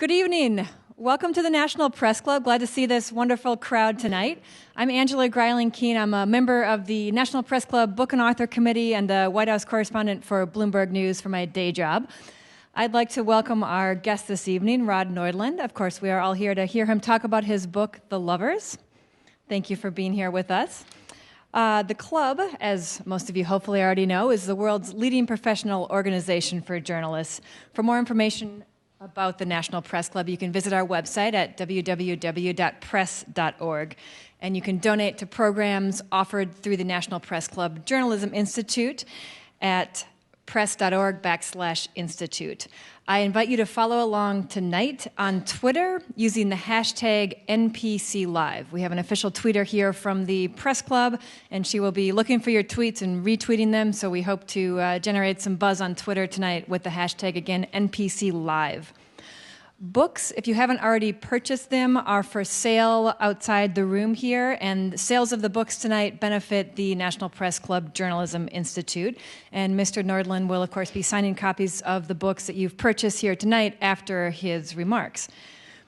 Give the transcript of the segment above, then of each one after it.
Good evening. Welcome to the National Press Club. Glad to see this wonderful crowd tonight. I'm Angela Greiling-Keene. I'm a member of the National Press Club Book and Author Committee and the White House correspondent for Bloomberg News for my day job. I'd like to welcome our guest this evening, Rod Nordland. Of course, we are all here to hear him talk about his book, The Lovers. Thank you for being here with us. The club, as most of you hopefully already know, is the world's leading professional organization for journalists. For more information about the National Press Club, you can visit our website at www.press.org. And you can donate to programs offered through the National Press Club Journalism Institute at press.org/institute. I invite you to follow along tonight on Twitter using the hashtag NPC Live. We have an official tweeter here from the Press Club, and she will be looking for your tweets and retweeting them, so we hope to generate some buzz on Twitter tonight with the hashtag, again, NPC Live. Books, if you haven't already purchased them, are for sale outside the room here, and sales of the books tonight benefit the National Press Club Journalism Institute. And Mr. Nordland will, of course, be signing copies of the books that you've purchased here tonight after his remarks.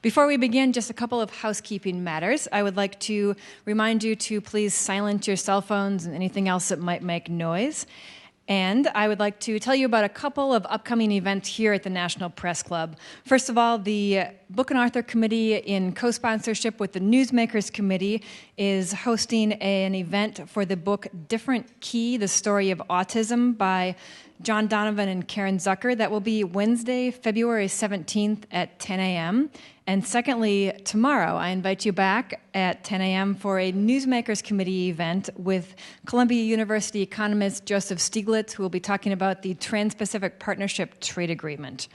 Before we begin, just a couple of housekeeping matters. I would like to remind you to please silence your cell phones and anything else that might make noise. And I would like to tell you about a couple of upcoming events here at the National Press Club. First of all, the Book and Author Committee, in co-sponsorship with the Newsmakers Committee, is hosting an event for the book Different Key, The Story of Autism by John Donovan and Karen Zucker. That will be Wednesday, February 17th at 10 a.m. And secondly, tomorrow, I invite you back at 10 a.m. for a Newsmakers Committee event with Columbia University economist Joseph Stiglitz, who will be talking about the Trans-Pacific Partnership Trade Agreement.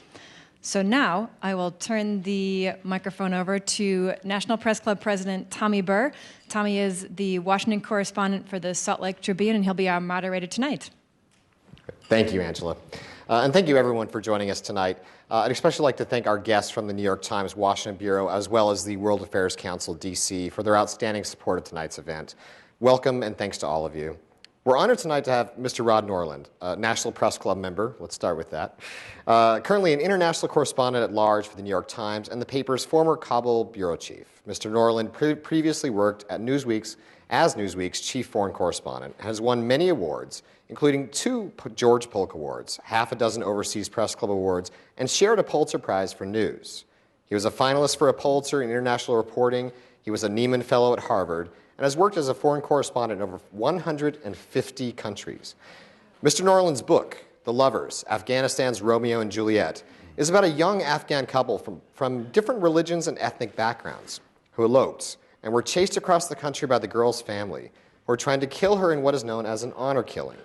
So now I will turn the microphone over to National Press Club President Tommy Burr. Tommy is the Washington correspondent for the Salt Lake Tribune, and he'll be our moderator tonight. Thank you, Angela. And thank you, everyone, for joining us tonight. I'd especially like to thank our guests from the New York Times Washington Bureau, as well as the World Affairs Council, D.C., for their outstanding support of tonight's event. Welcome, and thanks to all of you. We're honored tonight to have Mr. Rod Nordland, a National Press Club member. Let's start with that. Currently an international correspondent at large for the New York Times and the paper's former Kabul bureau chief. Mr. Nordland previously worked at Newsweek's chief foreign correspondent, and has won many awards, including 2 George Polk Awards, half a dozen Overseas Press Club Awards, and shared a Pulitzer Prize for News. He was a finalist for a Pulitzer in International Reporting. He was a Nieman Fellow at Harvard, and has worked as a foreign correspondent in over 150 countries. Mr. Nordland's book, The Lovers, Afghanistan's Romeo and Juliet, is about a young Afghan couple from different religions and ethnic backgrounds who eloped and were chased across the country by the girl's family, who were trying to kill her in what is known as an honor killing.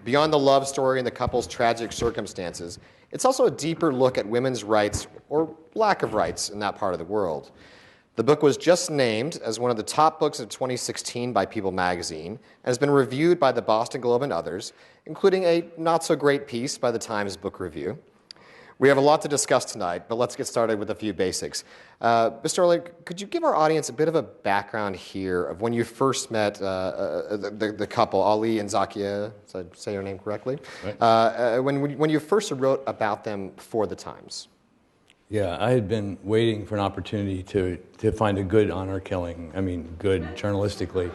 Beyond the love story and the couple's tragic circumstances, it's also a deeper look at women's rights, or lack of rights, in that part of the world. The book was just named as one of the top books of 2016 by People magazine, and has been reviewed by the Boston Globe and others, including a not-so-great piece by the Times Book Review. We have a lot to discuss tonight, but let's get started with a few basics. Mr. Nordland, could you give our audience a bit of a background here of when you first met the couple, Ali and Zakia, did I say your name correctly? Right. When you first wrote about them for the Times? Yeah, I had been waiting for an opportunity to find a good honor killing, good journalistically,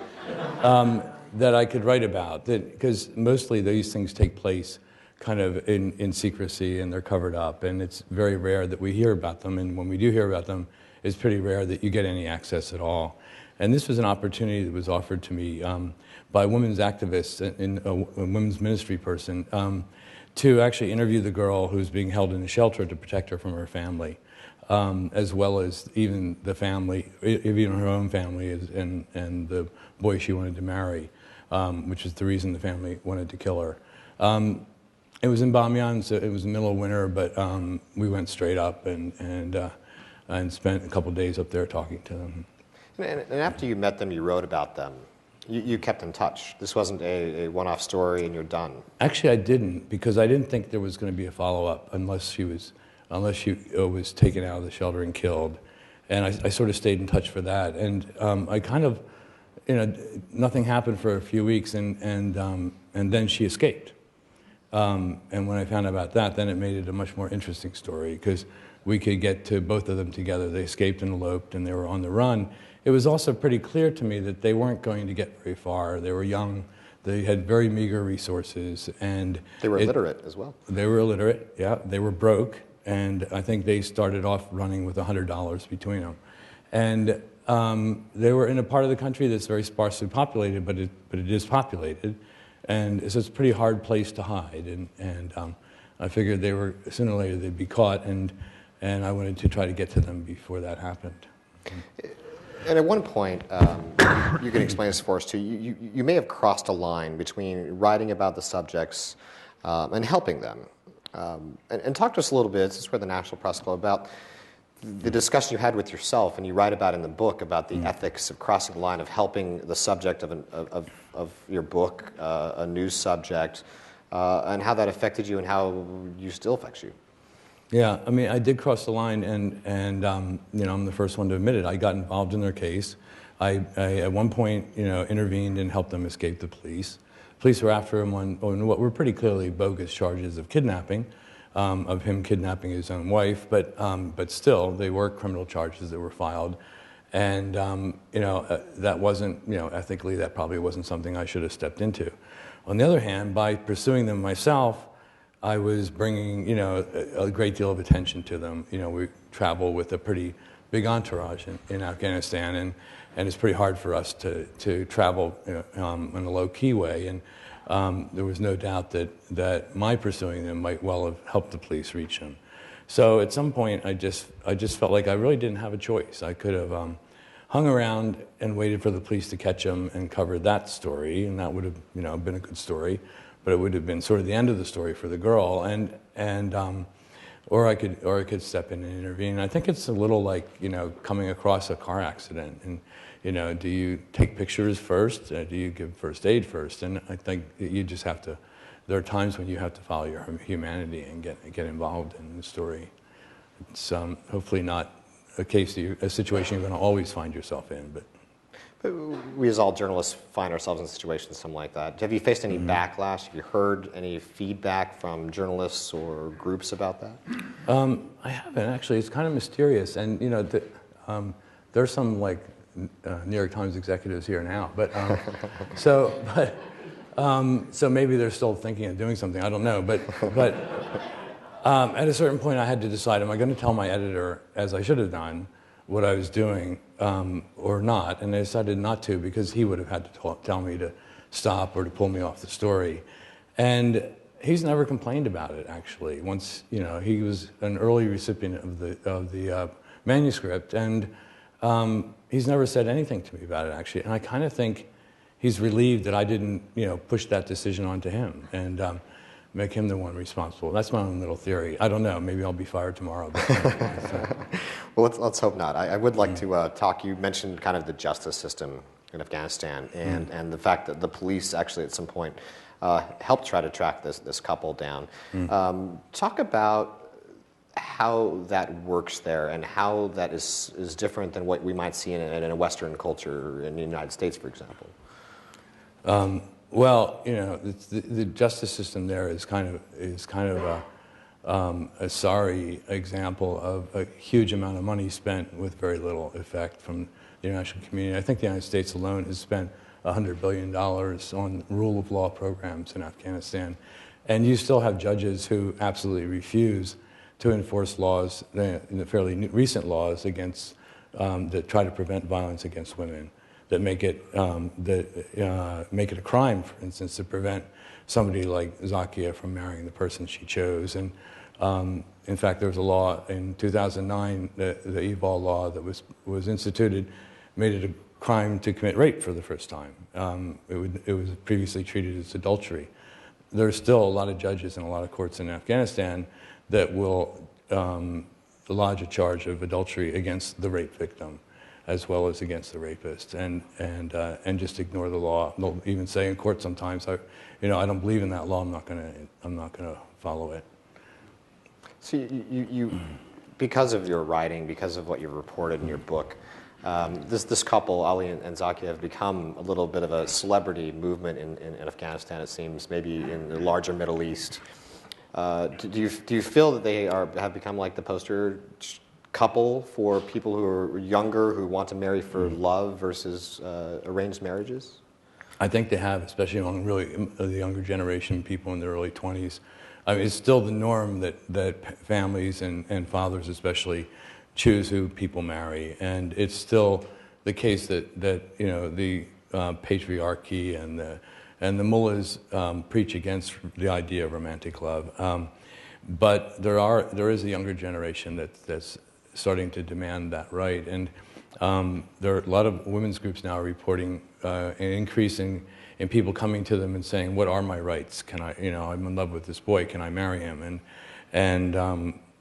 that I could write about, because mostly these things take place kind of in secrecy, and they're covered up, and it's very rare that we hear about them, and when we do hear about them, it's pretty rare that you get any access at all. And this was an opportunity that was offered to me by a women's activist, a women's ministry person, to actually interview the girl who's being held in a shelter to protect her from her family, as well as even the family, even her own family, and the boy she wanted to marry, which is the reason the family wanted to kill her. It was in Bamyan, so it was the middle of winter, but we went straight up and spent a couple of days up there talking to them. And after you met them, you wrote about them. You kept in touch. This wasn't a one-off story and you're done. Actually, I didn't, because I didn't think there was going to be a follow-up unless she was taken out of the shelter and killed. And I sort of stayed in touch for that. And I kind of, nothing happened for a few weeks, and then she escaped. And when I found out about that, then it made it a much more interesting story because we could get to both of them together. They escaped and eloped, and they were on the run. It was also pretty clear to me that they weren't going to get very far. They were young. They had very meager resources, and they were illiterate as well. They were illiterate, yeah. They were broke, and I think they started off running with $100 between them. And they were in a part of the country that's very sparsely populated, but it is populated, and so it's a pretty hard place to hide. And I figured they were sooner or later they'd be caught, and I wanted to try to get to them before that happened. And at one point, you can explain this for us too, you may have crossed a line between writing about the subjects and helping them. And talk to us a little bit, this is where the National Press Club, about the discussion you had with yourself, and you write about in the book about the ethics of crossing the line of helping the subject of your book, a news subject, and how that affected you and how you still affects you. Yeah, I mean, I did cross the line, and you know, I'm the first one to admit it. I got involved in their case. I at one point, you know, intervened and helped them escape the police. Police were after him on what were pretty clearly bogus charges of kidnapping, of him kidnapping his own wife. But still, they were criminal charges that were filed, and you know, that wasn't, you know, ethically, that probably wasn't something I should have stepped into. On the other hand, by pursuing them myself, I was bringing, you know, a great deal of attention to them. You know, we travel with a pretty big entourage in Afghanistan, and it's pretty hard for us to travel in a low-key way. And there was no doubt that my pursuing them might well have helped the police reach them. So at some point, I just felt like I really didn't have a choice. I could have hung around and waited for the police to catch them and covered that story, and that would have, you know, been a good story. But it would have been sort of the end of the story for the girl, or I could step in and intervene. I think it's a little like, you know, coming across a car accident, and, you know, do you take pictures first? Do you give first aid first? And I think you just have to. There are times when you have to follow your humanity and get involved in the story. It's hopefully not a situation you're going to always find yourself in, but we as all journalists find ourselves in situations something like that. Have you faced any backlash? Have you heard any feedback from journalists or groups about that? I haven't, actually. It's kind of mysterious. And, you know, there's some, like, New York Times executives here now. But so maybe they're still thinking of doing something. I don't know. But at a certain point, I had to decide, am I going to tell my editor, as I should have done, what I was doing or not, and I decided not to because he would have had to tell me to stop or to pull me off the story. And he's never complained about it, actually. Once, you know, he was an early recipient of the manuscript, and he's never said anything to me about it, actually. And I kind of think he's relieved that I didn't, you know, push that decision onto him and make him the one responsible. That's my own little theory. I don't know. Maybe I'll be fired tomorrow. Well, let's hope not. I would like to talk. You mentioned kind of the justice system in Afghanistan and the fact that the police actually at some point helped try to track this couple down. Talk about how that works there and how that is different than what we might see in a Western culture in the United States, for example. Well, you know, the justice system there is kind of a sorry example of a huge amount of money spent with very little effect from the international community. I think the United States alone has spent $100 billion on rule of law programs in Afghanistan, and you still have judges who absolutely refuse to enforce laws, the fairly recent laws against that try to prevent violence against women, that make it a crime, for instance, to prevent somebody like Zakia from marrying the person she chose. And in fact, there was a law in 2009, the EVAL law that was instituted, made it a crime to commit rape for the first time. It was previously treated as adultery. There's still a lot of judges and a lot of courts in Afghanistan that will lodge a charge of adultery against the rape victim, as well as against the rapist, and just ignore the law. They'll even say in court sometimes, I don't believe in that law. I'm not gonna follow it. So you because of your writing, because of what you've reported in your book, This couple, Ali and Zakia, have become a little bit of a celebrity movement in Afghanistan, it seems, maybe in the larger Middle East. Do you feel that they have become like the poster couple for people who are younger, who want to marry for love versus arranged marriages? I think they have, especially among really the younger generation, people in their early 20s. I mean, it's still the norm that families and fathers especially choose who people marry, and it's still the case that the patriarchy and the mullahs preach against the idea of romantic love. But there is a younger generation that's starting to demand that right, and there are a lot of women's groups now reporting an increase in people coming to them and saying, "What are my rights? Can I, I'm in love with this boy. Can I marry him?" And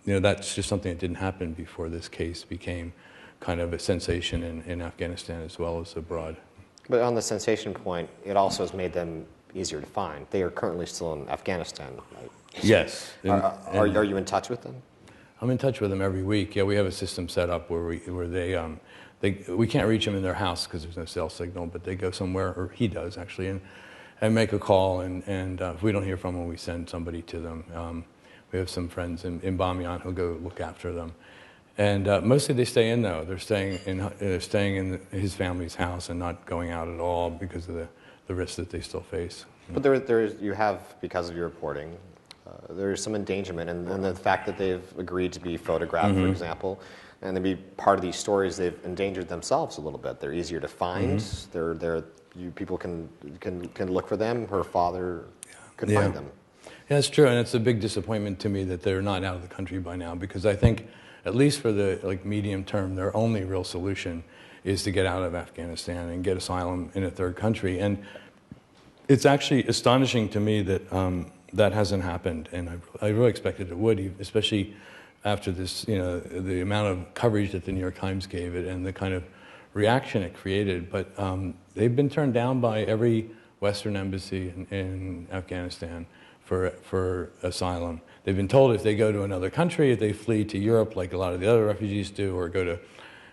that's just something that didn't happen before this case became kind of a sensation in Afghanistan as well as abroad. But on the sensation point, it also has made them easier to find. They are currently still in Afghanistan, right? Yes. Are you in touch with them? I'm in touch with them every week. Yeah, we have a system set up where we can't reach them in their house because there's no cell signal, but they go somewhere, or he does actually, and make a call. And if we don't hear from them, we send somebody to them. We have some friends in Bamiyan who'll go look after them. And mostly they stay in, though. They're staying in his family's house and not going out at all because of the risks that they still face. But you have, because of your reporting, there is some endangerment, and the fact that they've agreed to be photographed, for example, and to be part of these stories, they've endangered themselves a little bit. They're easier to find. People can look for them. Her father could find them. Yeah, that's true, and it's a big disappointment to me that they're not out of the country by now, because I think, at least for the medium term, their only real solution is to get out of Afghanistan and get asylum in a third country. And it's actually astonishing to me that that hasn't happened, and I really expected it would, especially after this, the amount of coverage that the New York Times gave it and the kind of reaction it created. But they've been turned down by every Western embassy in Afghanistan for asylum. They've been told if they go to another country, if they flee to Europe like a lot of the other refugees do, or go to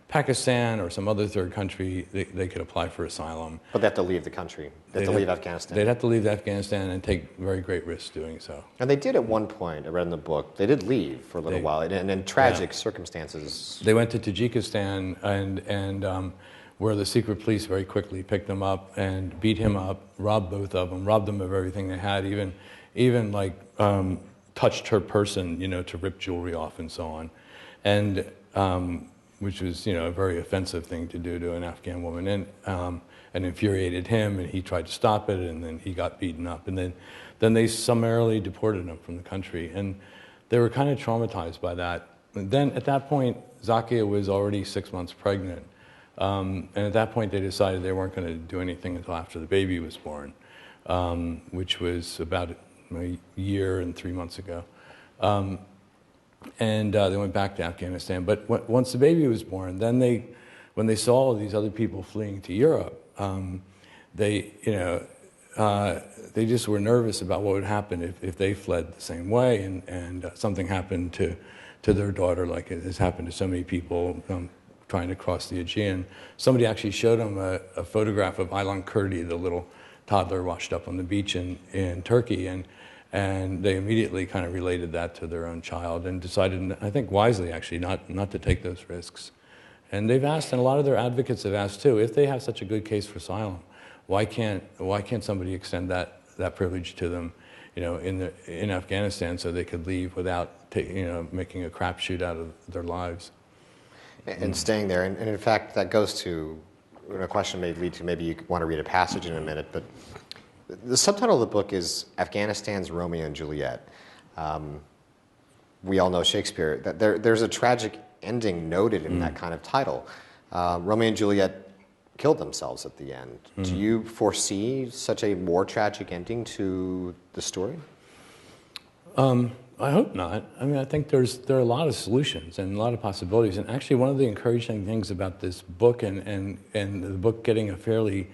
Pakistan or some other third country, they could apply for asylum. But they have to leave the country. They have to leave Afghanistan. They'd have to leave Afghanistan and take very great risks doing so. And they did at one point, I read in the book, they did leave for a little while, and in tragic circumstances. They went to Tajikistan, and where the secret police very quickly picked them up and beat him up, robbed both of them, robbed them of everything they had, even touched her person, to rip jewelry off and so on, and which was, a very offensive thing to do to an Afghan woman, and infuriated him, and he tried to stop it, and then he got beaten up, and then they summarily deported him from the country, and they were kind of traumatized by that. And then at that point, Zakia was already 6 months pregnant, and at that point they decided they weren't going to do anything until after the baby was born, which was about a year and 3 months ago. And they went back to Afghanistan. But once the baby was born, then when they saw all these other people fleeing to Europe, they just were nervous about what would happen if they fled the same way, and something happened to their daughter, like it has happened to so many people trying to cross the Aegean. Somebody actually showed them a photograph of Aylan Kurdi, the little toddler washed up on the beach in Turkey, and they immediately kind of related that to their own child and decided, I think wisely actually, not to take those risks. And they've asked, and a lot of their advocates have asked too, if they have such a good case for asylum, why can't somebody extend that privilege to them, in Afghanistan, so they could leave without making a crapshoot out of their lives. And staying there, and in fact, that goes to a question may lead to, maybe you want to read a passage in a minute, but the subtitle of the book is Afghanistan's Romeo and Juliet. We all know Shakespeare. There's a tragic ending noted in that kind of title. Romeo and Juliet killed themselves at the end. Do you foresee such a more tragic ending to the story? I hope not. I mean, I think there are a lot of solutions and a lot of possibilities. And actually, one of the encouraging things about this book and the book getting a fairly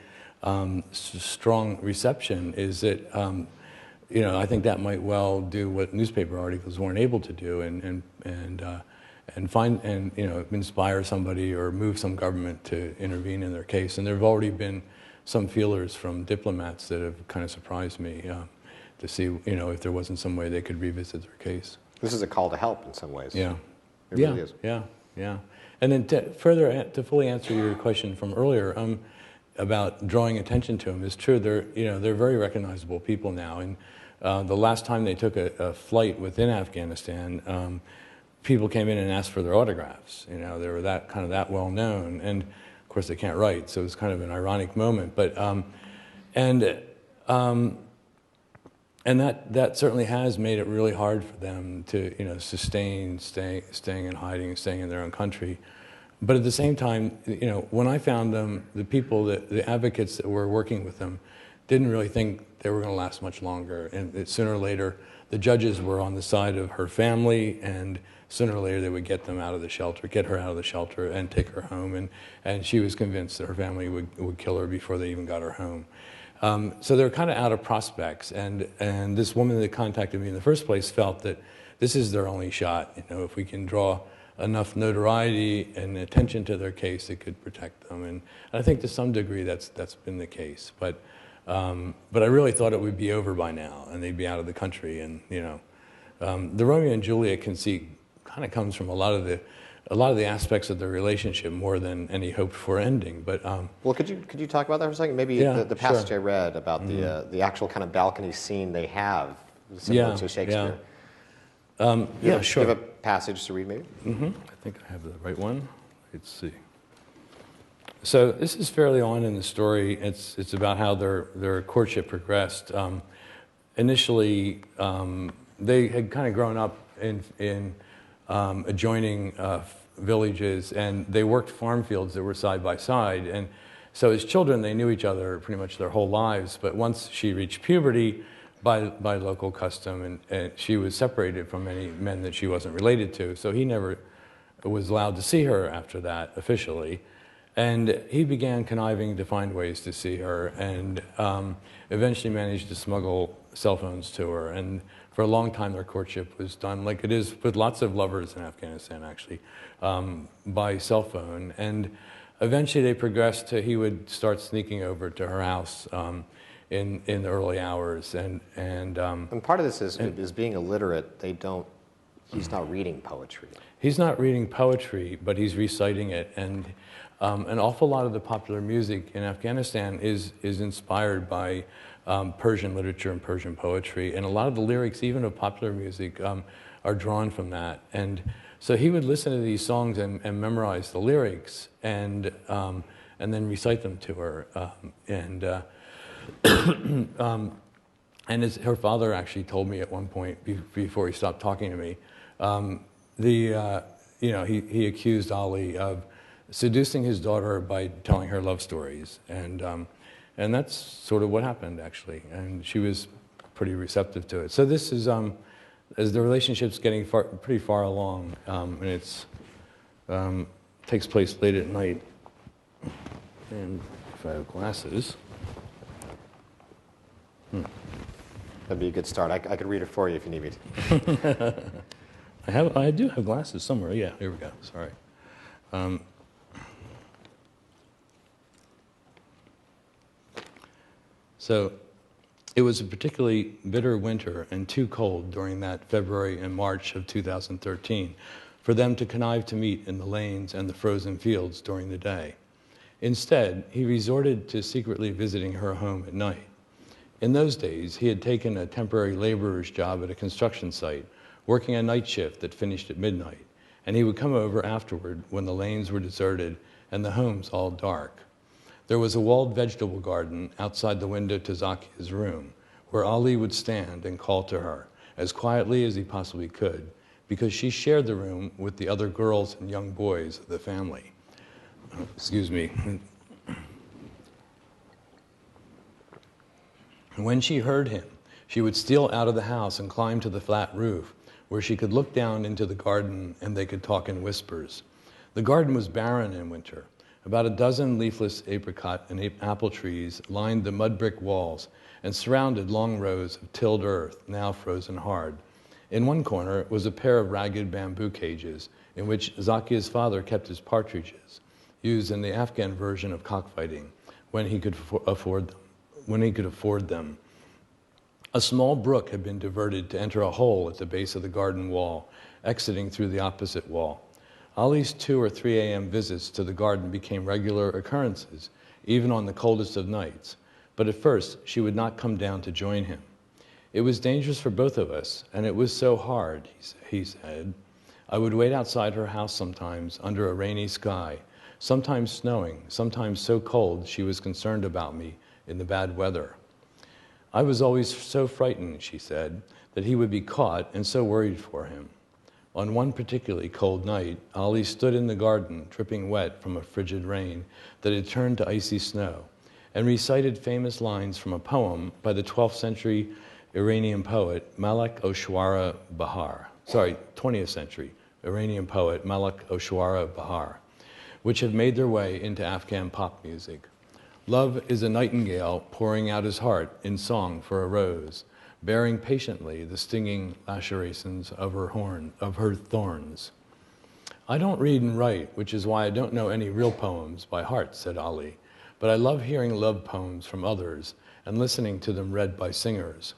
strong reception is that I think that might well do what newspaper articles weren't able to do, and inspire somebody or move some government to intervene in their case. And there have already been some feelers from diplomats that have kind of surprised me to see, if there wasn't some way they could revisit their case. This is a call to help in some ways. Yeah. It really is. Yeah. And then to fully answer your question from earlier about drawing attention to them, it's true. They're very recognizable people now. And the last time they took a flight within Afghanistan, people came in and asked for their autographs. They were that well known, and of course they can't write, so it was kind of an ironic moment. But and that certainly has made it really hard for them to sustain staying in hiding, staying in their own country. But at the same time, when I found them, the advocates that were working with them didn't really think they were going to last much longer. And sooner or later, the judges were on the side of her family, and sooner or later they would get her out of the shelter and take her home. And she was convinced that her family would kill her before they even got her home. So they're kind of out of prospects. And this woman that contacted me in the first place felt that this is their only shot. If we can draw enough notoriety and attention to their case, it could protect them. And I think to some degree that's been the case. But I really thought it would be over by now, and they'd be out of the country. And the Romeo and Juliet conceit kind of comes from a lot of the aspects of the relationship more than any hoped for ending. But well, could you talk about that for a second? Maybe the passage sure. I read about the actual kind of balcony scene they have, similar to Shakespeare. Yeah, sure. Do you have a passage to read, maybe? Mm-hmm. I think I have the right one. Let's see. So this is fairly on in the story. It's about how their courtship progressed. Initially, they had kind of grown up in adjoining villages, and they worked farm fields that were side by side. And so as children, they knew each other pretty much their whole lives. But once she reached puberty, by local custom, and she was separated from any men that she wasn't related to, so he never was allowed to see her after that officially. And he began conniving to find ways to see her, and eventually managed to smuggle cell phones to her. And for a long time, their courtship was done, like it is with lots of lovers in Afghanistan, actually, by cell phone. And eventually they progressed to, he would start sneaking over to her house in the early hours. And part of this is being illiterate. He's not reading poetry. He's not reading poetry, but he's reciting it. And an awful lot of the popular music in Afghanistan is inspired by Persian literature and Persian poetry. And a lot of the lyrics, even of popular music, are drawn from that. And so he would listen to these songs and memorize the lyrics and then recite them to her. And as her father actually told me at one point, before he stopped talking to me, he accused Ali of seducing his daughter by telling her love stories, and that's sort of what happened actually, and she was pretty receptive to it. So this is as the relationship's getting pretty far along, and it's takes place late at night, and if I have glasses. That'd be a good start. I could read it for you if you need me to. I do have glasses somewhere. Yeah, here we go. Sorry. So it was a particularly bitter winter and too cold during that February and March of 2013 for them to connive to meet in the lanes and the frozen fields during the day. Instead, he resorted to secretly visiting her home at night. In those days, he had taken a temporary laborer's job at a construction site, working a night shift that finished at midnight, and he would come over afterward when the lanes were deserted and the homes all dark. There was a walled vegetable garden outside the window to Zakia's room, where Ali would stand and call to her, as quietly as he possibly could, because she shared the room with the other girls and young boys of the family. Excuse me. When she heard him, she would steal out of the house and climb to the flat roof, where she could look down into the garden and they could talk in whispers. The garden was barren in winter. About a dozen leafless apricot and apple trees lined the mud brick walls and surrounded long rows of tilled earth, now frozen hard. In one corner was a pair of ragged bamboo cages in which Zakia's father kept his partridges, used in the Afghan version of cockfighting, when he could afford them. A small brook had been diverted to enter a hole at the base of the garden wall, exiting through the opposite wall. Ali's 2 or 3 a.m. visits to the garden became regular occurrences, even on the coldest of nights. But at first, she would not come down to join him. It was dangerous for both of us, and it was so hard, he said. I would wait outside her house sometimes, under a rainy sky, sometimes snowing, sometimes so cold she was concerned about me in the bad weather. I was always so frightened, she said, that he would be caught, and so worried for him. On one particularly cold night, Ali stood in the garden, dripping wet from a frigid rain that had turned to icy snow, and recited famous lines from a poem by the 12th century Iranian poet Malak Oshwara Bahar. 20th century Iranian poet Malak Oshwara Bahar, which have made their way into Afghan pop music. Love is a nightingale pouring out his heart in song for a rose, bearing patiently the stinging lacerations of her thorns. I don't read and write, which is why I don't know any real poems by heart, said Ali, but I love hearing love poems from others and listening to them read by singers.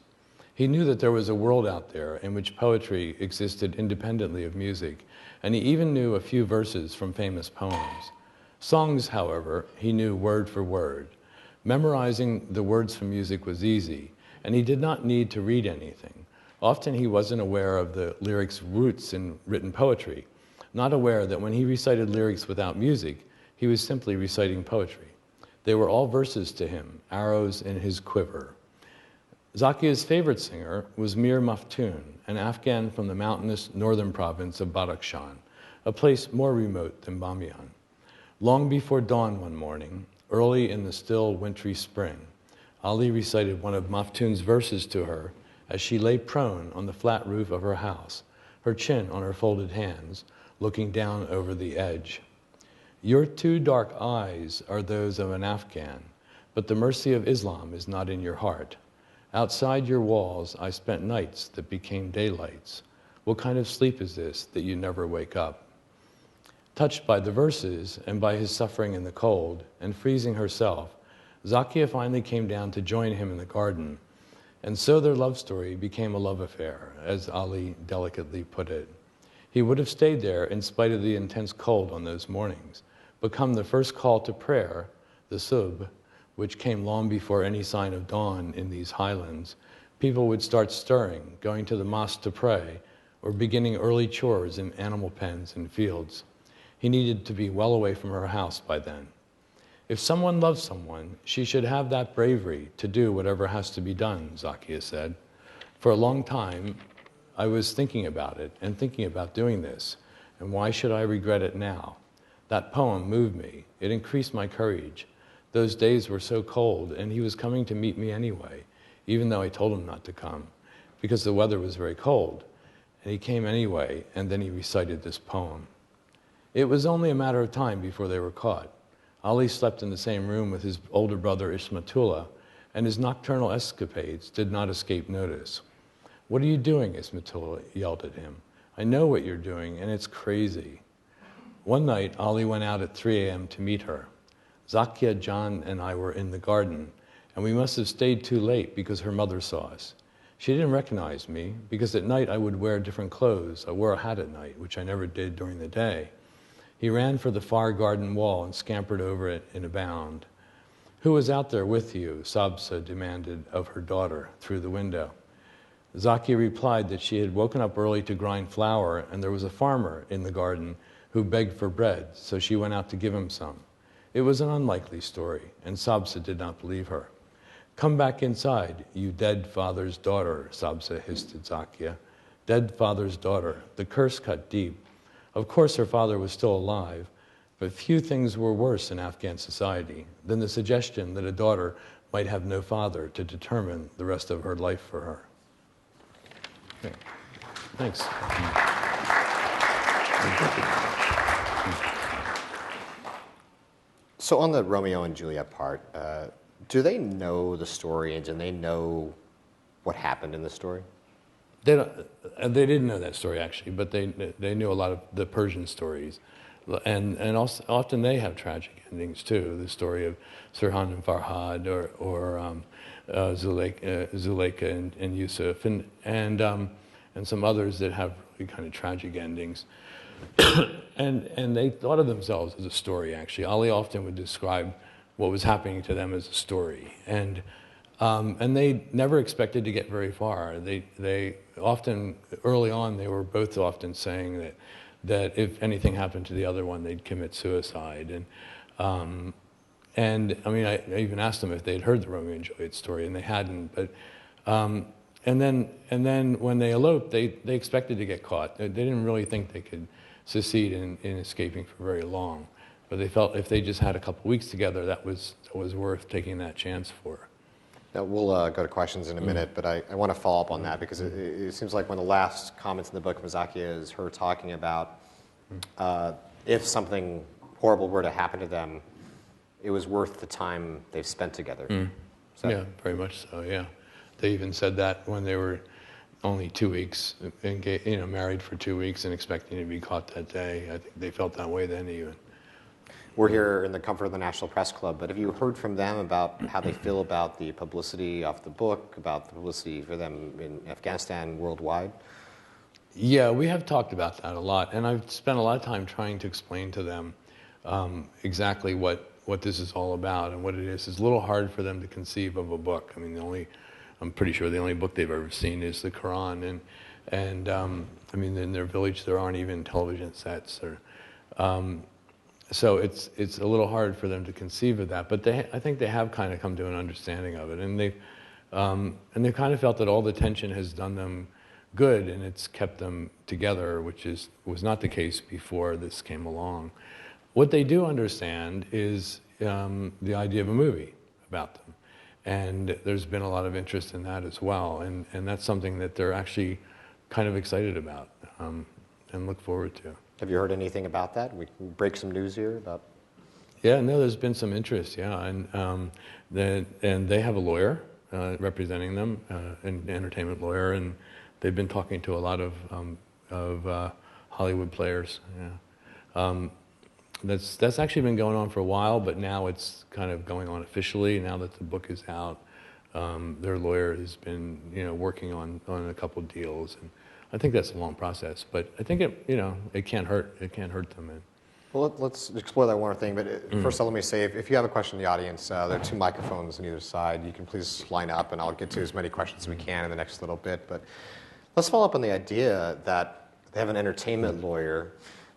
He knew that there was a world out there in which poetry existed independently of music, and he even knew a few verses from famous poems. Songs, however, he knew word for word. Memorizing the words from music was easy, and he did not need to read anything. Often he wasn't aware of the lyrics' roots in written poetry, not aware that when he recited lyrics without music, he was simply reciting poetry. They were all verses to him, arrows in his quiver. Zakia's favorite singer was Mir Maftoon, an Afghan from the mountainous northern province of Badakhshan, a place more remote than Bamiyan. Long before dawn one morning, early in the still wintry spring, Ali recited one of Maftoon's verses to her as she lay prone on the flat roof of her house, her chin on her folded hands, looking down over the edge. Your 2 dark eyes are those of an Afghan, but the mercy of Islam is not in your heart. Outside your walls, I spent nights that became daylights. What kind of sleep is this that you never wake up? Touched by the verses and by his suffering in the cold and freezing herself, Zakia finally came down to join him in the garden, and so their love story became a love affair, as Ali delicately put it. He would have stayed there in spite of the intense cold on those mornings, become the first call to prayer, the subh, which came long before any sign of dawn in these highlands. People would start stirring, going to the mosque to pray, or beginning early chores in animal pens and fields. He needed to be well away from her house by then. If someone loves someone, she should have that bravery to do whatever has to be done, Zakia said. For a long time, I was thinking about it and thinking about doing this, and why should I regret it now? That poem moved me. It increased my courage. Those days were so cold, and he was coming to meet me anyway, even though I told him not to come, because the weather was very cold. And he came anyway, and then he recited this poem. It was only a matter of time before they were caught. Ali slept in the same room with his older brother Ismatullah, and his nocturnal escapades did not escape notice. What are you doing? Ismatullah yelled at him. I know what you're doing, and it's crazy. One night, Ali went out at 3 a.m. to meet her. Zakia, John, and I were in the garden, and we must have stayed too late because her mother saw us. She didn't recognize me, because at night I would wear different clothes. I wore a hat at night, which I never did during the day. He ran for the far garden wall and scampered over it in a bound. Who was out there with you? Sabsa demanded of her daughter through the window. Zakia replied that she had woken up early to grind flour, and there was a farmer in the garden who begged for bread, so she went out to give him some. It was an unlikely story, and Sabsa did not believe her. Come back inside, you dead father's daughter, Sabsa hissed at Zakia. Dead father's daughter. The curse cut deep. Of course her father was still alive, but few things were worse in Afghan society than the suggestion that a daughter might have no father to determine the rest of her life for her. Okay. Thanks. So on the Romeo and Juliet part, do they know the story and do they know what happened in the story? They didn't know that story actually, but they knew a lot of the Persian stories, and also often they have tragic endings too. The story of Sirhan and Farhad, or Zuleika and Yusuf, and some others that have really kind of tragic endings. and they thought of themselves as a story. Actually, Ali often would describe what was happening to them as a story, and they never expected to get very far. They often, early on, they were both often saying that if anything happened to the other one, they'd commit suicide. And I mean, I even asked them if they'd heard the Romeo and Juliet story, and they hadn't. But and then when they eloped, they expected to get caught. They didn't really think they could succeed in escaping for very long. But they felt if they just had a couple weeks together, that was worth taking that chance for. Now, we'll go to questions in a minute, but I want to follow up on that because it seems like one of the last comments in the book of Zakia is her talking about if something horrible were to happen to them, it was worth the time they've spent together. Yeah, very much so, yeah. They even said that when they were only 2 weeks, married for 2 weeks and expecting to be caught that day. I think they felt that way then even. We're here in the comfort of the National Press Club, but have you heard from them about how they feel about the publicity of the book, about the publicity for them in Afghanistan, worldwide? Yeah, we have talked about that a lot, and I've spent a lot of time trying to explain to them exactly what this is all about and what it is. It's a little hard for them to conceive of a book. I mean, I'm pretty sure the only book they've ever seen is the Quran, and I mean, in their village there aren't even television sets, so it's a little hard for them to conceive of that. But I think they have kind of come to an understanding of it, and they've kind of felt that all the tension has done them good, and it's kept them together, which was not the case before this came along. What they do understand is the idea of a movie about them. And there's been a lot of interest in that as well. And that's something that they're actually kind of excited about and look forward to. Have you heard anything about that? We can break some news here about... Yeah, no, there's been some interest, yeah. And they have a lawyer representing them, an entertainment lawyer, and they've been talking to a lot of Hollywood players, yeah. That's actually been going on for a while, but now it's kind of going on officially. Now that the book is out, their lawyer has been, working on a couple of deals, and I think that's a long process. But I think it can't hurt. It can't hurt them. Well, let's explore that one more thing. But first, let me say, if you have a question in the audience, there are 2 microphones on either side. You can please line up, and I'll get to as many questions as we can in the next little bit. But let's follow up on the idea that they have an entertainment lawyer.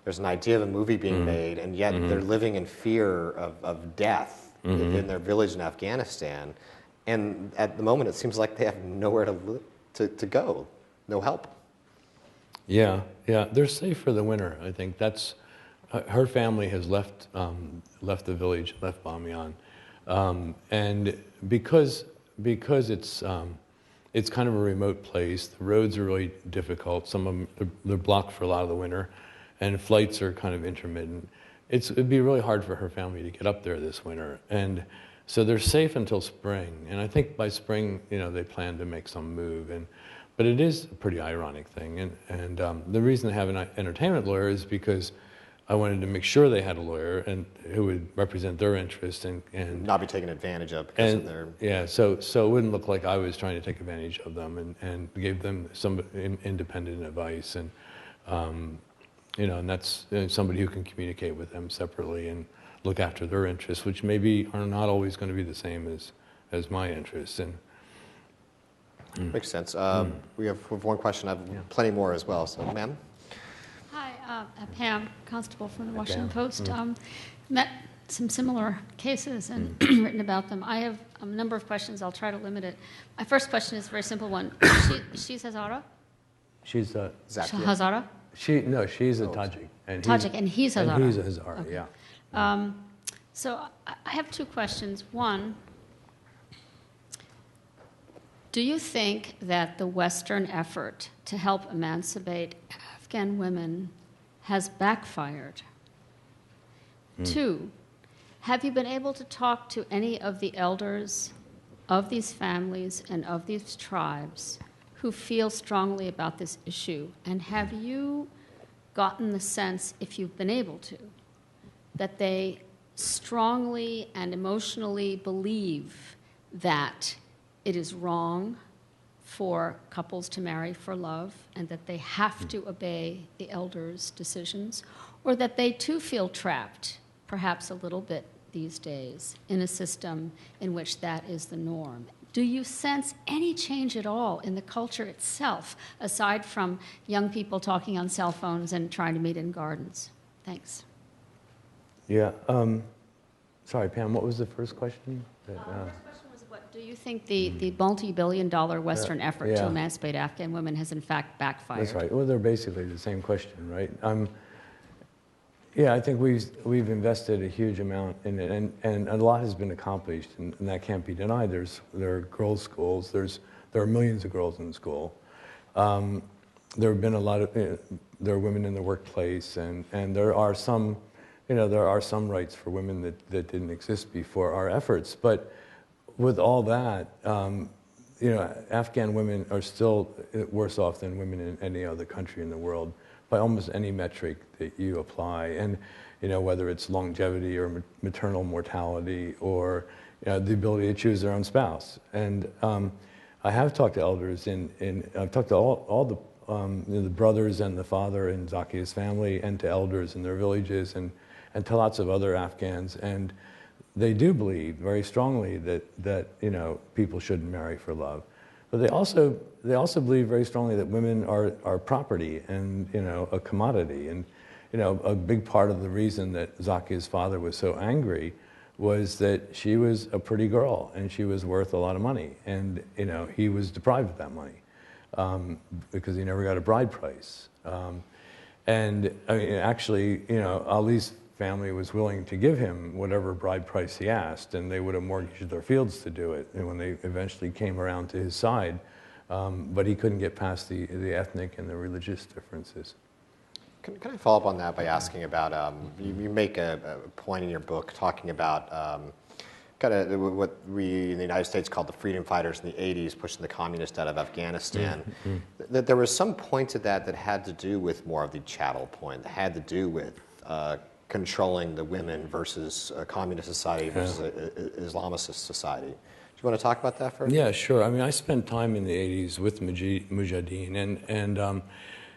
There's an idea of a movie being made, and yet they're living in fear of death in their village in Afghanistan. And at the moment, it seems like they have nowhere to go, no help. Yeah, they're safe for the winter. I think that's her family has left the village, left Bamiyan, and because it's kind of a remote place. The roads are really difficult. Some of them they're blocked for a lot of the winter. And flights are kind of intermittent. It'd be really hard for her family to get up there this winter. And so they're safe until spring. And I think by spring, they plan to make some move. But it is a pretty ironic thing. And the reason they have an entertainment lawyer is because I wanted to make sure they had a lawyer and who would represent their interests and not be taken advantage of because of their... Yeah, so it wouldn't look like I was trying to take advantage of them and gave them some independent advice. And and that's somebody who can communicate with them separately and look after their interests, which maybe are not always going to be the same as my interests. Makes sense. We have one question. I have plenty more as well. So, ma'am? Hi, Pam Constable from the Washington Post. Met some similar cases and written about them. I have a number of questions. I'll try to limit it. My first question is a very simple one. She's Hazara? She's Zakia. Hazara? She's a Tajik. Tajik, and he's Hazara. And he's a Hazara, okay. Yeah. So I have 2 questions. One, do you think that the Western effort to help emancipate Afghan women has backfired? 2, have you been able to talk to any of the elders of these families and of these tribes who feel strongly about this issue, and have you gotten the sense, if you've been able to, that they strongly and emotionally believe that it is wrong for couples to marry for love and that they have to obey the elders' decisions, or that they too feel trapped, perhaps a little bit these days, in a system in which that is the norm? Do you sense any change at all in the culture itself, aside from young people talking on cell phones and trying to meet in gardens? Thanks. Yeah. Sorry, Pam, what was the first question? The first question was, what do you think the multi-billion-dollar Western effort to emancipate Afghan women has in fact backfired? That's right. Well, they're basically the same question, right? Yeah, I think we've invested a huge amount in it, and a lot has been accomplished, and that can't be denied. There are girls' schools. There are millions of girls in school. There have been a lot of there are women in the workplace, and there are some rights for women that didn't exist before our efforts. But with all that, Afghan women are still worse off than women in any other country in the world, by almost any metric that you apply, and whether it's longevity or maternal mortality or the ability to choose their own spouse. And I have talked to elders I've talked to all the brothers and the father in Zakia's family, and to elders in their villages, and to lots of other Afghans, and they do believe very strongly that people shouldn't marry for love. But they also believe very strongly that women are property and a commodity. And a big part of the reason that Zakia's father was so angry was that she was a pretty girl and she was worth a lot of money, and he was deprived of that money because he never got a bride price. And I mean, actually, Ali's family was willing to give him whatever bride price he asked, and they would have mortgaged their fields to do it, and when they eventually came around to his side. But he couldn't get past the ethnic and the religious differences. Can I follow up on that by asking about, you make a point in your book talking about kind of what we in the United States called the freedom fighters in the 80s, pushing the communists out of Afghanistan. That there was some point to that had to do with more of the chattel point, that had to do with controlling the women versus a communist society versus an Islamist society. Do you want to talk about that first? Yeah, sure. I mean, I spent time in the 80s with Mujahideen, and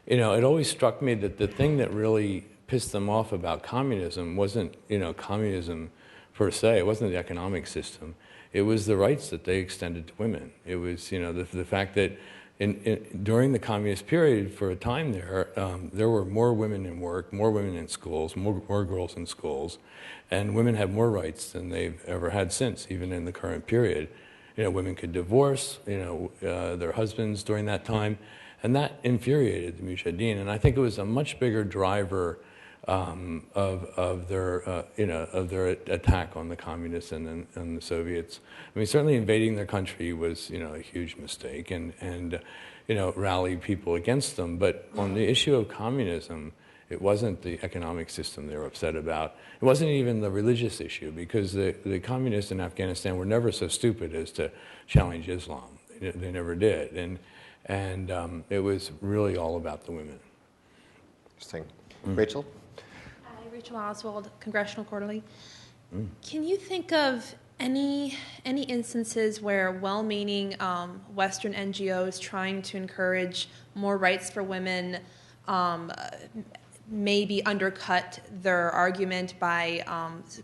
it always struck me that the thing that really pissed them off about communism wasn't, communism per se. It wasn't the economic system. It was the rights that they extended to women. It was, the fact that during the communist period, for a time there were more women in work, more women in schools, more girls in schools, and women had more rights than they've ever had since, even in the current period. Women could divorce, their husbands during that time, and that infuriated the Mujahideen. And I think it was a much bigger driver of their attack on the communists and the Soviets. I mean, certainly invading their country was a huge mistake, and rallied people against them. But on the issue of communism, it wasn't the economic system they were upset about. It wasn't even the religious issue, because the communists in Afghanistan were never so stupid as to challenge Islam. They never did, and it was really all about the women. Interesting. Rachel? Rachel Oswald, Congressional Quarterly. Can you think of any instances where well-meaning Western NGOs trying to encourage more rights for women maybe undercut their argument by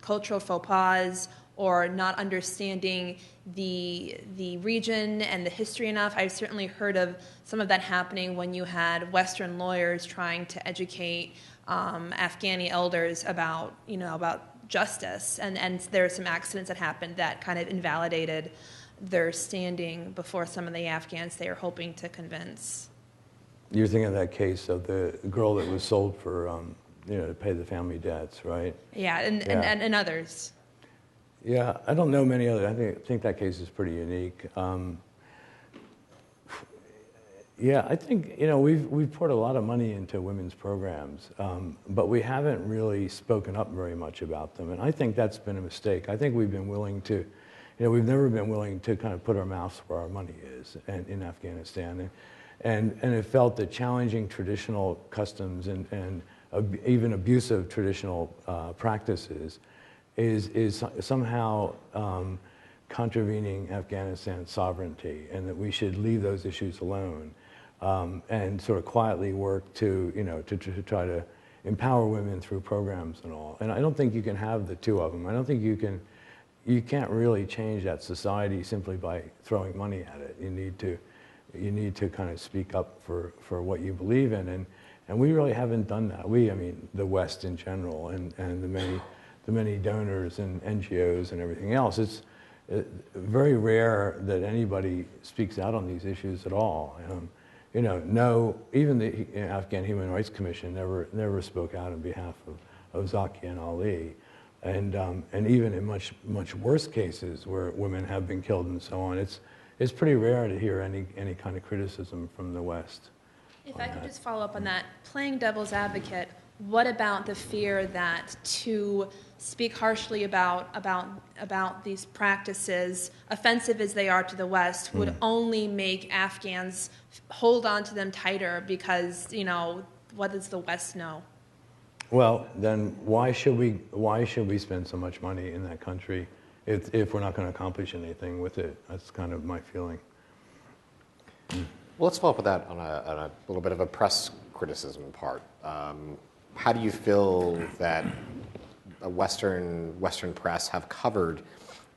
cultural faux pas or not understanding the region and the history enough? I've certainly heard of some of that happening when you had Western lawyers trying to educate Afghani elders about justice, and there are some accidents that happened that kind of invalidated their standing before some of the Afghans they are hoping to convince. You're thinking of that case of the girl that was sold for, to pay the family debts, right? Yeah, and others. Yeah, I don't know many others. I think that case is pretty unique. Yeah, I think we've poured a lot of money into women's programs, but we haven't really spoken up very much about them, and I think that's been a mistake. I think we've been willing to we've never been willing to kind of put our mouths where our money is in Afghanistan. And it felt that challenging traditional customs and even abusive traditional practices is somehow contravening Afghanistan's sovereignty, and that we should leave those issues alone and sort of quietly work to try to empower women through programs and all. And I don't think you can have the two of them. I don't think you can't really change that society simply by throwing money at it. You need to kind of speak up for what you believe in, and we really haven't done that. I mean, the West in general, and the many donors and NGOs and everything else. It's very rare that anybody speaks out on these issues at all. Even the Afghan Human Rights Commission never spoke out on behalf of Zaki and Ali, and even in much worse cases where women have been killed and so on, it's pretty rare to hear any kind of criticism from the West. If I could just follow up on that, playing devil's advocate, what about the fear that to speak harshly about these practices, offensive as they are to the West, would only make Afghans hold on to them tighter because, what does the West know? Well, then why should we spend so much money in that country if we're not going to accomplish anything with it? That's kind of my feeling. Well, let's follow up with that on a little bit of a press criticism part. How do you feel that a Western press have covered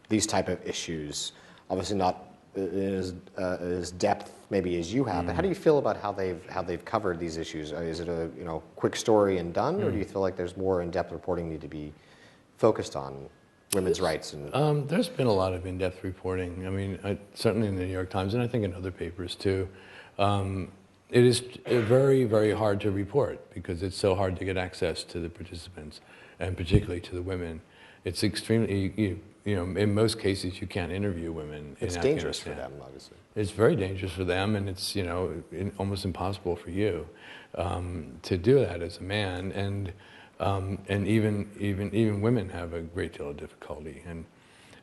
these type of issues? Obviously not as depth maybe as you have, but how do you feel about how they've covered these issues? Is it a quick story and done, or do you feel like there's more in-depth reporting need to be focused on women's rights? And there's been a lot of in-depth reporting. I mean, certainly in the New York Times, and I think in other papers too. It is very, very hard to report because it's so hard to get access to the participants, and particularly to the women. It's extremely, in most cases you can't interview women. It's dangerous for them, obviously. It's very dangerous for them, and it's almost impossible for you to do that as a man, and even women have a great deal of difficulty.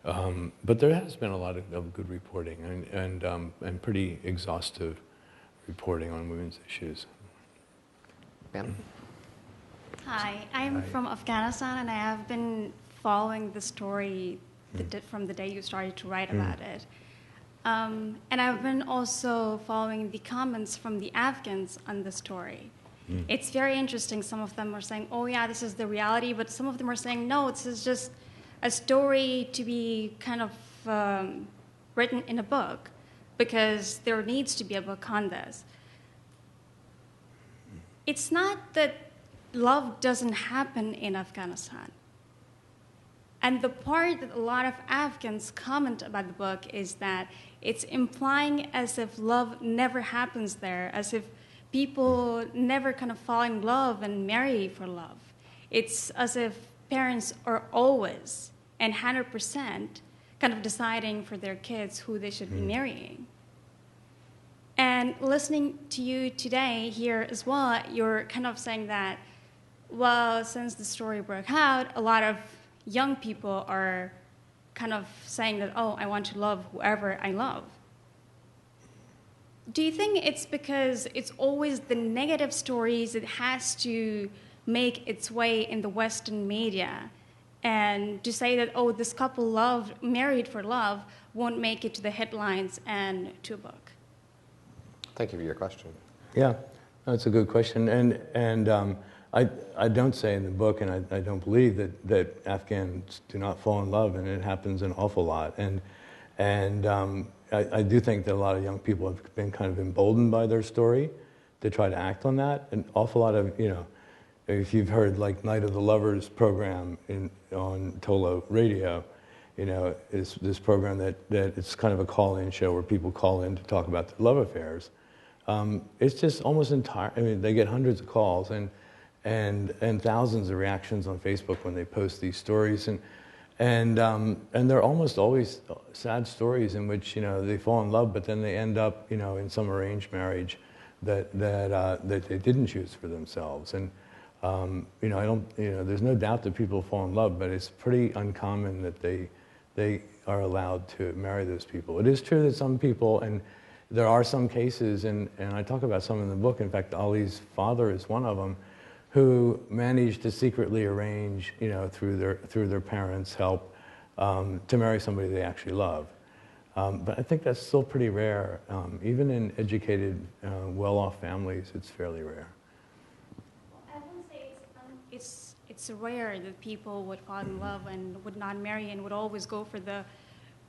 But there has been a lot of good reporting and pretty exhaustive reporting on women's issues. Ben? Hi, I'm from Afghanistan, and I have been following the story from the day you started to write about it. And I've been also following the comments from the Afghans on the story. It's very interesting. Some of them are saying, oh yeah, this is the reality, but some of them are saying, no, this is just a story to be kind of written in a book, because there needs to be a book on this. It's not that love doesn't happen in Afghanistan. And the part that a lot of Afghans comment about the book is that it's implying as if love never happens there, as if people never kind of fall in love and marry for love. It's as if parents are always and 100% kind of deciding for their kids who they should be marrying. And listening to you today here as well, you're kind of saying that, well, since the story broke out, a lot of young people are kind of saying that, oh, I want to love whoever I love. Do you think it's because it's always the negative stories that has to make its way in the Western media, and to say that, oh, this couple married for love won't make it to the headlines and to a book? Thank you for your question. Yeah, that's a good question, and I don't say in the book, and I don't believe that Afghans do not fall in love, and it happens an awful lot. And I do think that a lot of young people have been kind of emboldened by their story to try to act on that. An awful lot of, if you've heard like Night of the Lovers program on Tolo Radio, is this program that it's kind of a call-in show where people call in to talk about their love affairs. It's just almost entire. I mean, they get hundreds of calls and thousands of reactions on Facebook when they post these stories, and they're almost always sad stories in which they fall in love, but then they end up in some arranged marriage that they didn't choose for themselves. And I don't there's no doubt that people fall in love, but it's pretty uncommon that they are allowed to marry those people. It is true that some people, and there are some cases, and I talk about some in the book. In fact, Ali's father is one of them, who managed to secretly arrange, through their parents' help, to marry somebody they actually love. But I think that's still pretty rare. Even in educated, well-off families, it's fairly rare. I would say it's rare that people would fall in love and would not marry and would always go for the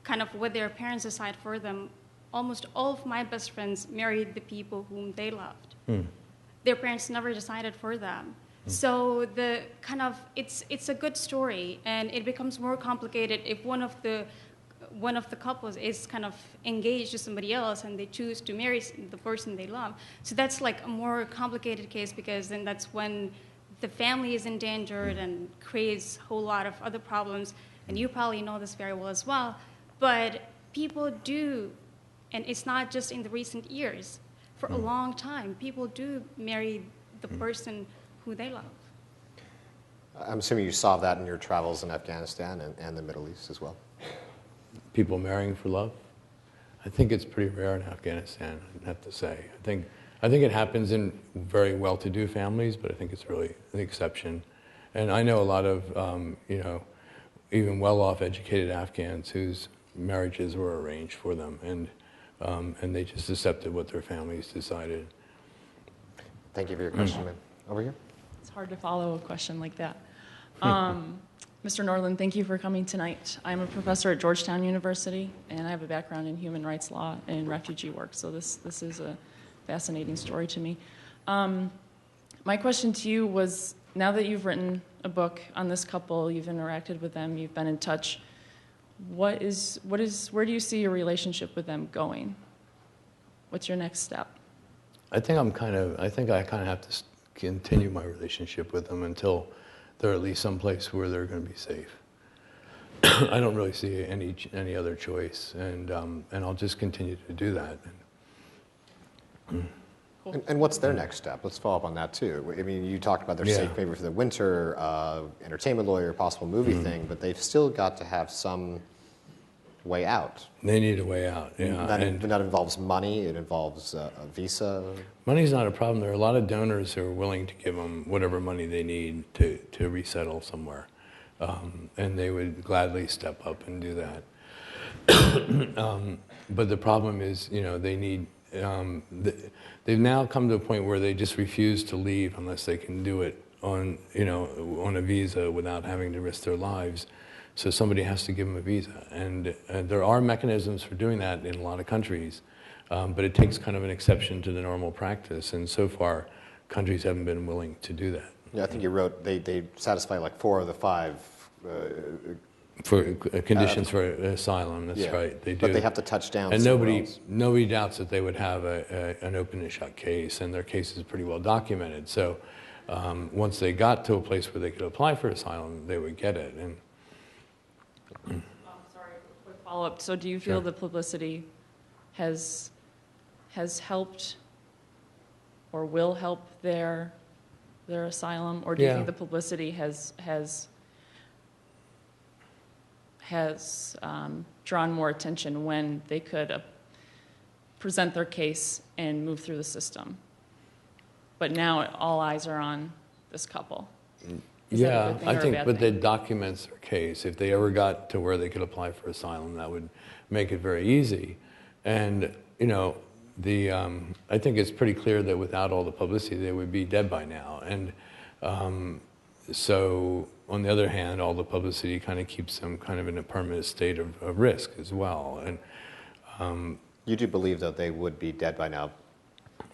kind of what their parents decide for them. Almost all of my best friends married the people whom they loved. Their parents never decided for them. So the kind of it's a good story, and it becomes more complicated if one of the couples is kind of engaged to somebody else and they choose to marry the person they love. So that's like a more complicated case, because then that's when the family is endangered and creates a whole lot of other problems. And you probably know this very well as well. But people do, and it's not just in the recent years, for a long time, people do marry the person who they love. I'm assuming you saw that in your travels in Afghanistan and the Middle East as well. People marrying for love? I think it's pretty rare in Afghanistan, I have to say. I think it happens in very well-to-do families, but I think it's really an exception. And I know a lot of, even well-off educated Afghans whose marriages were arranged for them, and they just accepted what their families decided. Thank you for your question, ma'am. Over here. It's hard to follow a question like that. Mr. Nordland, thank you for coming tonight. I'm a professor at Georgetown University, and I have a background in human rights law and refugee work, so this is a fascinating story to me. My question to you was, now that you've written a book on this couple, you've interacted with them, you've been in touch, where do you see your relationship with them going? What's your next step? I think I kind of have to continue my relationship with them until they're at least someplace where they're going to be safe. I don't really see any other choice, and I'll just continue to do that. Cool. And what's their next step? Let's follow up on that too. I mean, you talked about their safe maybe for the winter, entertainment lawyer, possible movie thing, but they've still got to have some way out. They need a way out, yeah. That involves money, it involves a visa. Money's not a problem. There are a lot of donors who are willing to give them whatever money they need to resettle somewhere. And they would gladly step up and do that. But the problem is, they need, they've now come to a point where they just refuse to leave unless they can do it on a visa without having to risk their lives. So somebody has to give them a visa. And there are mechanisms for doing that in a lot of countries, but it takes kind of an exception to the normal practice. And so far, countries haven't been willing to do that. Yeah, I think you wrote they satisfy like 4 of the 5 for conditions for asylum. That's right. They do. But they have to touch down. And nobody doubts that they would have an open and shut case, and their case is pretty well documented. So once they got to a place where they could apply for asylum, they would get it. And sorry, quick follow-up. So do you feel the publicity has helped or will help their asylum, or do you think the publicity has drawn more attention when they could present their case and move through the system? But now all eyes are on this couple. Yeah, I think, but that documents their case. If they ever got to where they could apply for asylum, that would make it very easy. And, I think it's pretty clear that without all the publicity, they would be dead by now. And so, on the other hand, all the publicity kind of keeps them kind of in a permanent state of risk as well. And you do believe that they would be dead by now,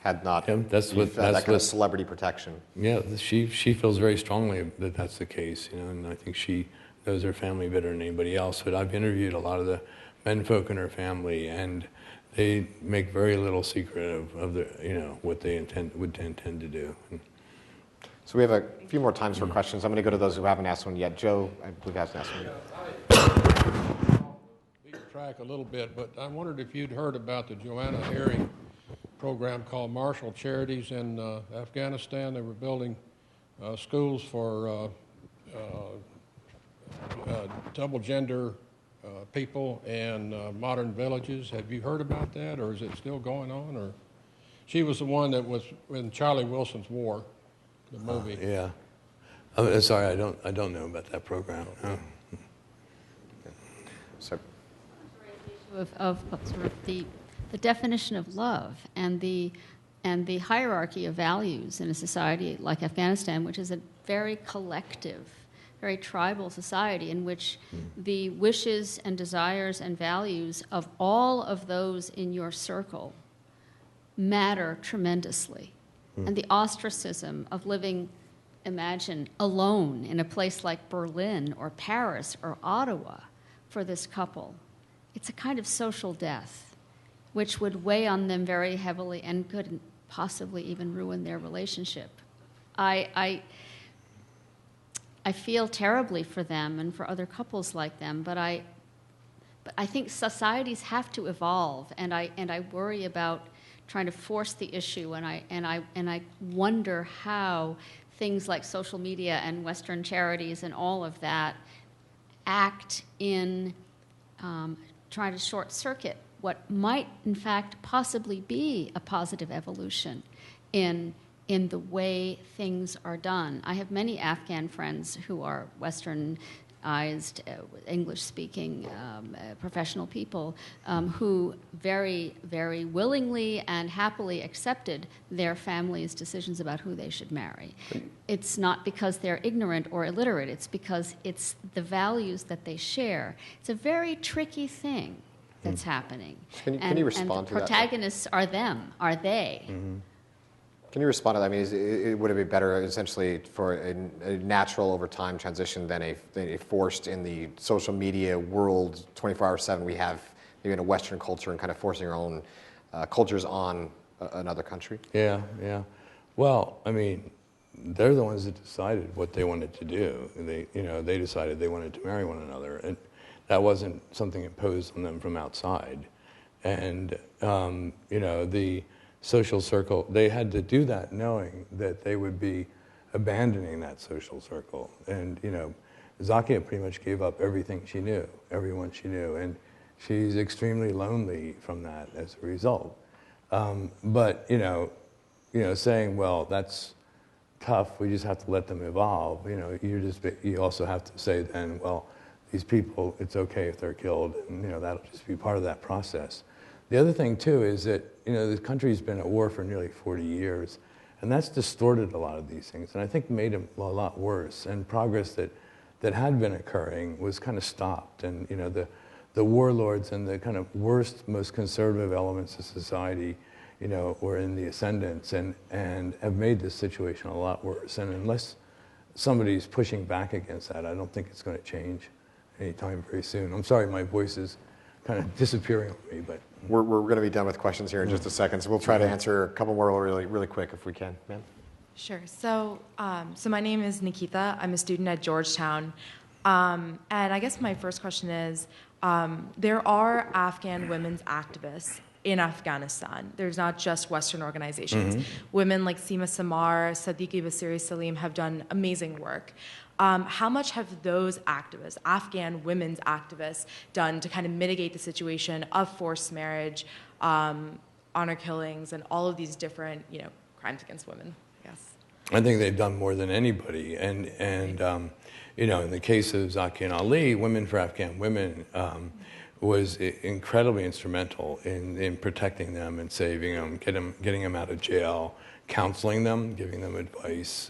had not that's that kind of celebrity protection. Yeah, she feels very strongly that that's the case, and I think she knows her family better than anybody else. But I've interviewed a lot of the menfolk in her family, and they make very little secret of the, what they would intend to do. So we have a few more times for questions. I'm going to go to those who haven't asked one yet. Joe, I believe, hasn't asked one yet. I'll beat the track a little bit, but I wondered if you'd heard about the Joanna Airy program called Marshall Charities in Afghanistan. They were building schools for double gender people and modern villages. Have you heard about that, or is it still going on? Or she was the one that was in Charlie Wilson's War, the movie. Yeah. I'm sorry, I don't know about that program. Oh. So, of sort of the definition of love and the hierarchy of values in a society like Afghanistan, which is a very collective, very tribal society in which the wishes and desires and values of all of those in your circle matter tremendously. And the ostracism of living, imagine, alone in a place like Berlin or Paris or Ottawa for this couple, it's a kind of social death, which would weigh on them very heavily and could possibly even ruin their relationship. I feel terribly for them and for other couples like them, but I think societies have to evolve, and I worry about trying to force the issue, and I wonder how things like social media and Western charities and all of that act in trying to short circuit what might, in fact, possibly be a positive evolution in the way things are done. I have many Afghan friends who are Westernized, English-speaking professional people who very, very willingly and happily accepted their families' decisions about who they should marry. It's not because they're ignorant or illiterate. It's because it's the values that they share. It's a very tricky thing that's happening. Can you respond to that? And the protagonists are them, are they. Can you respond to that? I mean, would it be better essentially for a natural over time transition than a forced in the social media world 24/7 we have maybe in a Western culture and kind of forcing our own cultures on another country? Yeah. Well, I mean, they're the ones that decided what they wanted to do. They decided they wanted to marry one another, and that wasn't something imposed on them from outside. And the social circle, they had to do that knowing that they would be abandoning that social circle. And Zakia pretty much gave up everything she knew, everyone she knew, and she's extremely lonely from that as a result. But saying, well, that's tough, we just have to let them evolve. You also have to say then, well, these people, it's okay if they're killed, and that'll just be part of that process. The other thing too is that the country's been at war for nearly 40 years, and that's distorted a lot of these things, and I think made them a lot worse. And progress that had been occurring was kind of stopped, and the warlords and the kind of worst, most conservative elements of society, were in the ascendance and have made this situation a lot worse. And unless somebody's pushing back against that, I don't think it's going to change anytime very soon. I'm sorry, my voice is kind of disappearing on me, but we're going to be done with questions here in just a second, so we'll try to answer a couple more really quick if we can. Ma'am? Sure. So my name is Nikita. I'm a student at Georgetown, and I guess my first question is: there are Afghan women's activists in Afghanistan. There's not just Western organizations. Women like Seema Samar, Sadiqi Basiri Salim have done amazing work. How much have those activists, Afghan women's activists, done to kind of mitigate the situation of forced marriage, honor killings, and all of these different, crimes against women? I guess. I think they've done more than anybody, and in the case of Zakia Ali, Women for Afghan Women was incredibly instrumental in protecting them and saving them, getting them out of jail, counseling them, giving them advice.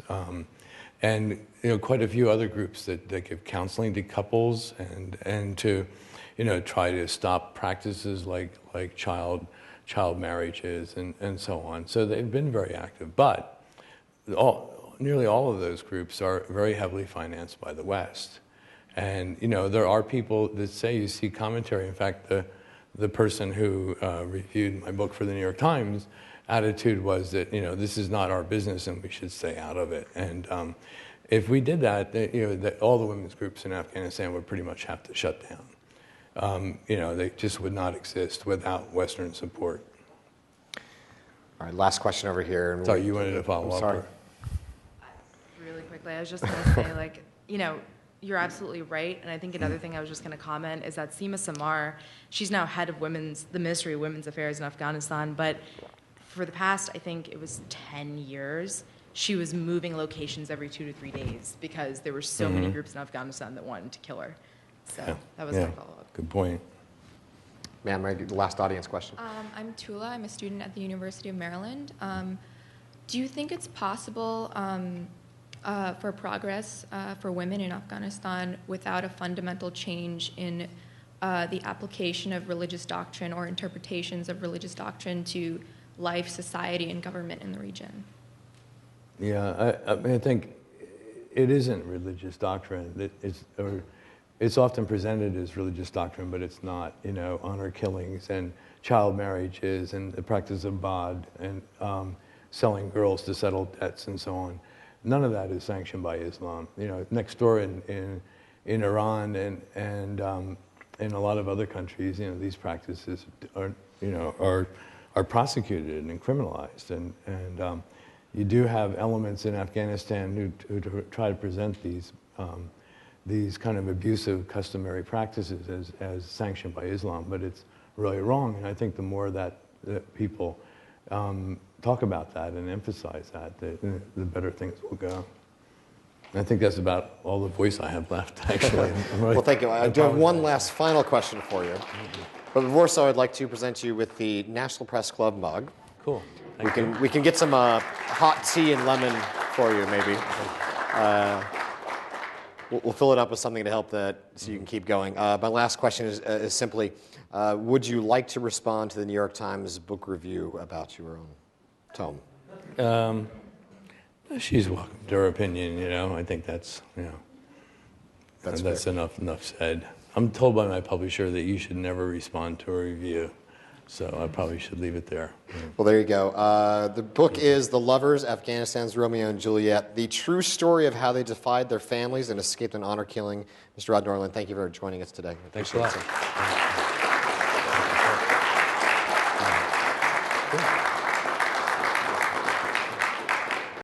And quite a few other groups that give counseling to couples and to try to stop practices like child marriages and so on. So they've been very active, but nearly all of those groups are very heavily financed by the West. And there are people that say, you see commentary. In fact, the person who reviewed my book for the New York Times attitude was that this is not our business and we should stay out of it. And if we did that, that all the women's groups in Afghanistan would pretty much have to shut down. They just would not exist without Western support. All right, last question over here. Sorry, you wanted to follow up? Sorry. Really quickly, I was just going to say, you're absolutely right. And I think another thing I was just going to comment is that Seema Samar, she's now head of the Ministry of Women's Affairs in Afghanistan, but for the past, I think it was 10 years, she was moving locations every 2 to 3 days because there were so many groups in Afghanistan that wanted to kill her. So that was my follow-up. Good point. Ma'am, the last audience question. I'm Tula. I'm a student at the University of Maryland. Do you think it's possible for progress for women in Afghanistan without a fundamental change in the application of religious doctrine or interpretations of religious doctrine to life, society, and government in the region? Yeah, I think it isn't religious doctrine. It's often presented as religious doctrine, but it's not. Honor killings and child marriages and the practice of bad and selling girls to settle debts and so on. None of that is sanctioned by Islam. Next door in Iran and in a lot of other countries, these practices are prosecuted and criminalized, and you do have elements in Afghanistan who try to present these kind of abusive customary practices as sanctioned by Islam, but it's really wrong. And I think the more that people talk about that and emphasize that, the better things will go. And I think that's about all the voice I have left, actually. Well, thank you. I do have one last final question for you. But before so, I'd like to present you with the National Press Club mug. Cool. We can get some hot tea and lemon for you, maybe. We'll fill it up with something to help so you can keep going. My last question is simply, would you like to respond to the New York Times book review about your own tome? She's welcome to her opinion, I think that's enough said. I'm told by my publisher that you should never respond to a review, so I probably should leave it there. Well, there you go. The book is The Lovers, Afghanistan's Romeo and Juliet, the true story of how they defied their families and escaped an honor killing. Mr. Rod Nordland, thank you for joining us today. Thanks a lot.